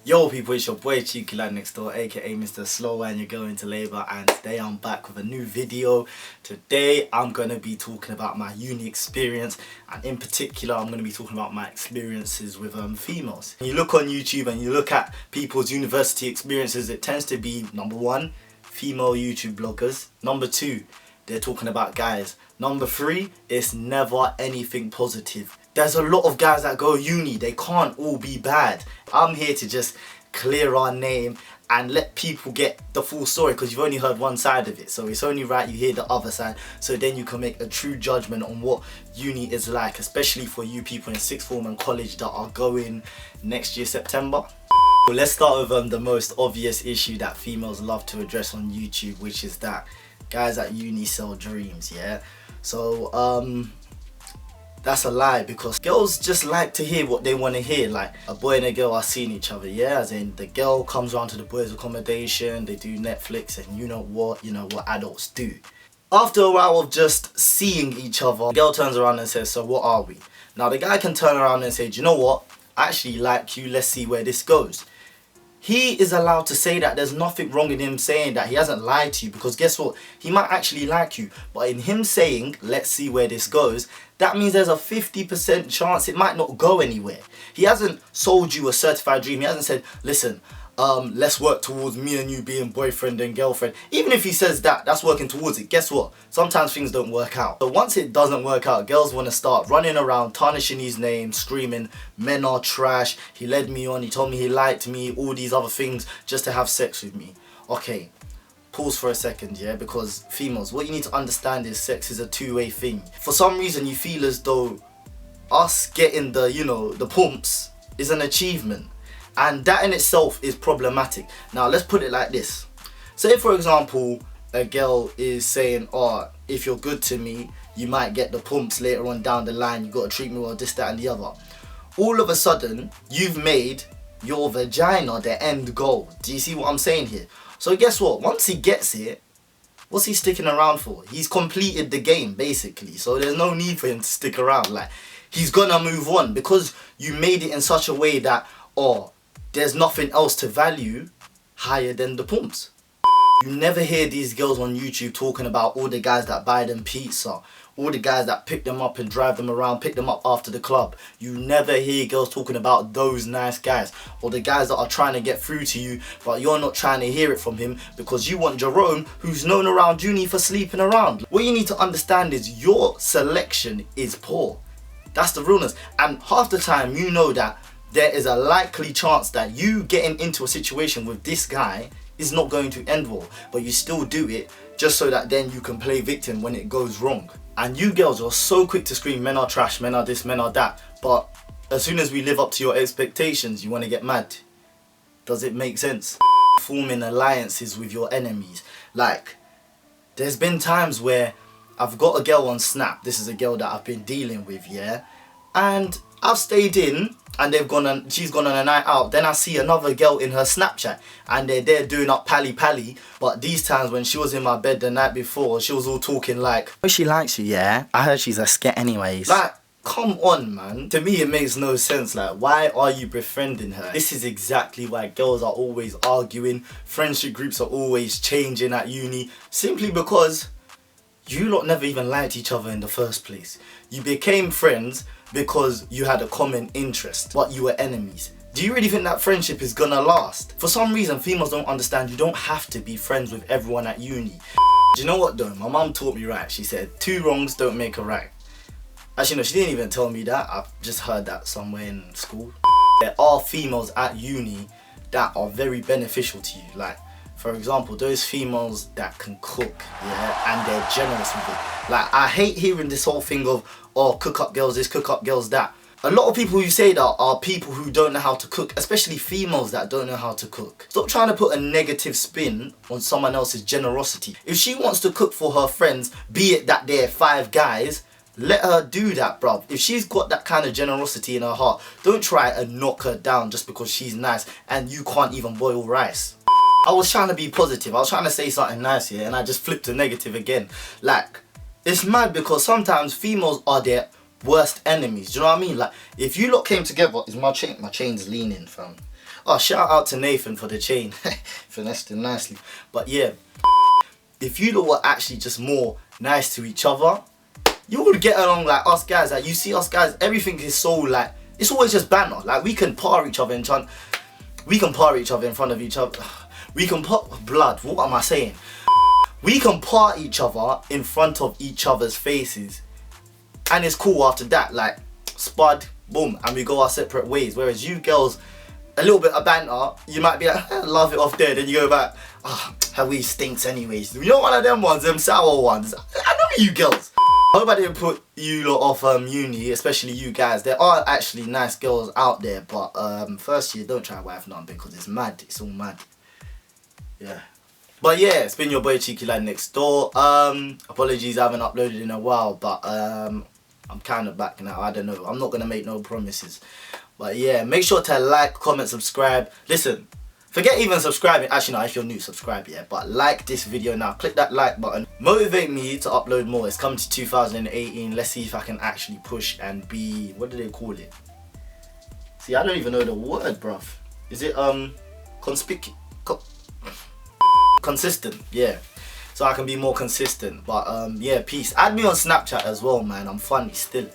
Yo people, it's your boy CheekyLadNextDoor, aka Mr. Slow, and you're going to labour, and today I'm back with a new video. Today I'm going to be talking about my uni experience, and in particular I'm going to be talking about my experiences with females. When you look on YouTube and you look at people's university experiences, it tends to be number one, female YouTube bloggers. Number two, they're talking about guys. Number three, it's never anything positive. There's a lot of guys that go uni, they can't all be bad. I'm here to just clear our name and let people get the full story, because you've only heard one side of it. So it's only right you hear the other side, so then you can make a true judgment on what uni is like, especially for you people in sixth form and college that are going next year September. Let's start with the most obvious issue that females love to address on YouTube, which is that guys at uni sell dreams, yeah? So that's a lie, because girls just like to hear what they want to hear. Like, a boy and a girl are seeing each other, yeah? As in, the girl comes around to the boy's accommodation, they do Netflix, and you know what adults do. After a while of just seeing each other, the girl turns around and says, so what are we? Now the guy can turn around and say, do you know what? I actually like you, let's see where this goes. He is allowed to say that. There's nothing wrong in him saying that. He hasn't lied to you, because guess what? He might actually like you. But in him saying, let's see where this goes, that means there's a 50% chance it might not go anywhere. He hasn't sold you a certified dream. He hasn't said, listen, let's work towards me and you being boyfriend and girlfriend. Even if he says that, that's working towards it. Guess what? Sometimes things don't work out. But once it doesn't work out, girls want to start running around, tarnishing his name, screaming, men are trash, he led me on, he told me he liked me, all these other things just to have sex with me. Okay, pause for a second, yeah? Because females, what you need to understand is sex is a two-way thing. For some reason, you feel as though us getting the, the pumps is an achievement. And that in itself is problematic. Now let's put it like this. Say for example, a girl is saying, oh, if you're good to me, you might get the pumps later on down the line, you got to treat me well, this, that and the other. All of a sudden, you've made your vagina the end goal. Do you see what I'm saying here? So guess what? Once he gets it, what's he sticking around for? He's completed the game, basically. So there's no need for him to stick around. Like, he's gonna move on, because you made it in such a way that, oh, there's nothing else to value higher than the pumps. You never hear these girls on YouTube talking about all the guys that buy them pizza, all the guys that pick them up and drive them around, pick them up after the club. You never hear girls talking about those nice guys, or the guys that are trying to get through to you, but you're not trying to hear it from him because you want Jerome, who's known around uni for sleeping around. What you need to understand is your selection is poor. That's the realness. And half the time, you know that there is a likely chance that you getting into a situation with this guy is not going to end well, but you still do it just so that then you can play victim when it goes wrong. And you girls are so quick to scream, men are trash, men are this, men are that, but as soon as we live up to your expectations, you want to get mad. Does it make sense? Forming alliances with your enemies. Like, there's been times where I've got a girl on Snap. This is a girl that I've been dealing with, yeah? And I've stayed in, and she's gone on a night out. Then I see another girl in her Snapchat, and they're there doing up pally. But these times when she was in my bed the night before, she was all talking like, oh, she likes you, yeah? I heard she's a sket anyways. Like, come on, man. To me, it makes no sense. Like, why are you befriending her? This is exactly why girls are always arguing. Friendship groups are always changing at uni, simply because you lot never even liked each other in the first place. You became friends because you had a common interest, but you were enemies. Do you really think that friendship is gonna last? For some reason, females don't understand you don't have to be friends with everyone at uni. Do you know what though? My mum taught me right. She said, 2 wrongs don't make a right. Actually, no, she didn't even tell me that. I've just heard that somewhere in school. There are females at uni that are very beneficial to you. Like, for example, those females that can cook, yeah, and they're generous with it. Like, I hate hearing this whole thing of, oh, cook up girls this, cook up girls that. A lot of people who say that are people who don't know how to cook, especially females that don't know how to cook. Stop trying to put a negative spin on someone else's generosity. If she wants to cook for her friends, be it that they're 5 guys, let her do that, bruv. If she's got that kind of generosity in her heart, don't try and knock her down just because she's nice and you can't even boil rice. I was trying to be positive. I was trying to say something nice here, and I just flipped to negative again. Like, it's mad because sometimes females are their worst enemies. Do you know what I mean? Like, if you lot came together, is my chain's leaning, fam. Oh, shout out to Nathan for the chain. Finessed him nicely. But yeah, if you lot were actually just more nice to each other, you would get along like us guys. Like, you see us guys, everything is so like, it's always just banter. Like, we can par each other in front. We can par each other in front of each other. We can put blood. What am I saying? We can par each other in front of each other's faces, and it's cool after that. Like, spud, boom, and we go our separate ways. Whereas you girls, a little bit of banter, you might be like, love it off there. Then you go back, ah, oh, her weed stinks anyways. You know, one of them ones, them sour ones. I know you girls. I hope I didn't put you lot off uni, especially you guys. There are actually nice girls out there, but first year, don't try wife none because it's mad. It's all mad. Yeah. But yeah, it's been your boy Cheeky Lad Next Door. Apologies, I haven't uploaded in a while, but I'm kind of back now. I don't know. I'm not going to make no promises. But yeah, make sure to like, comment, subscribe. Listen, forget even subscribing. Actually, no, if you're new, subscribe, yeah. But like this video now. Click that like button. Motivate me to upload more. It's coming to 2018. Let's see if I can actually push and be... What do they call it? See, I don't even know the word, bruv. Is it, consistent, yeah. So I can be more consistent. But, yeah, peace. Add me on Snapchat as well, man. I'm funny still.